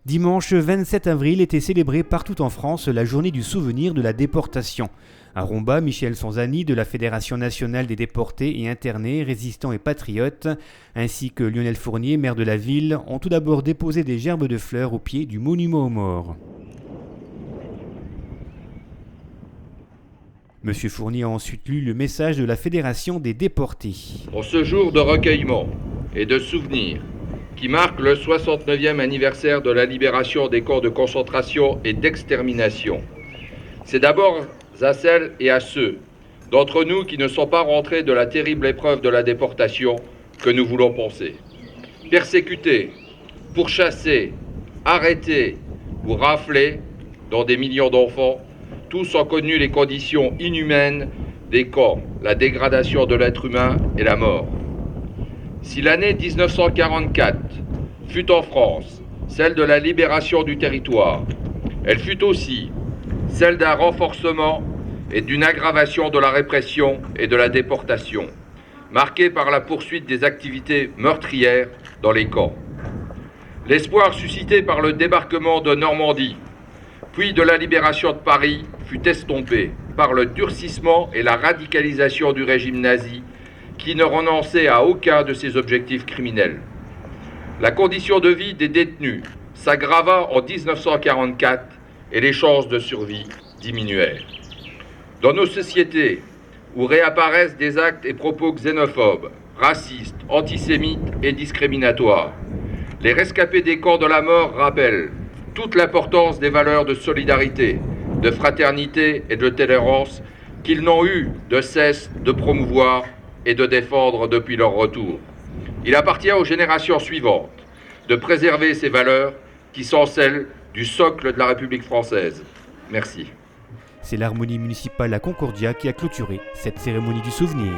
Dimanche 27 avril était célébrée partout en France la journée du souvenir de la déportation. À Romba, Michel Sanzani de la Fédération nationale des déportés et internés, résistants et patriotes, ainsi que Lionel Fournier, maire de la ville, ont tout d'abord déposé des gerbes de fleurs au pied du monument aux morts. Monsieur Fournier a ensuite lu le message de la Fédération des déportés. En ce jour de recueillement et de souvenir, qui marque le 69e anniversaire de la libération des camps de concentration et d'extermination. C'est d'abord à celles et à ceux d'entre nous qui ne sont pas rentrés de la terrible épreuve de la déportation que nous voulons penser. Persécutés, pourchassés, arrêtés ou raflés, dont des millions d'enfants, tous ont connu les conditions inhumaines des camps, la dégradation de l'être humain et la mort. Si l'année 1944 fut en France celle de la libération du territoire, elle fut aussi celle d'un renforcement et d'une aggravation de la répression et de la déportation, marquée par la poursuite des activités meurtrières dans les camps. L'espoir suscité par le débarquement de Normandie, puis de la libération de Paris, fut estompé par le durcissement et la radicalisation du régime nazi, qui ne renonçait à aucun de ses objectifs criminels. La condition de vie des détenus s'aggrava en 1944 et les chances de survie diminuèrent. Dans nos sociétés, où réapparaissent des actes et propos xénophobes, racistes, antisémites et discriminatoires, les rescapés des camps de la mort rappellent toute l'importance des valeurs de solidarité, de fraternité et de tolérance qu'ils n'ont eu de cesse de promouvoir et de défendre depuis leur retour. Il appartient aux générations suivantes de préserver ces valeurs qui sont celles du socle de la République française. Merci. C'est l'harmonie municipale à Concordia qui a clôturé cette cérémonie du souvenir.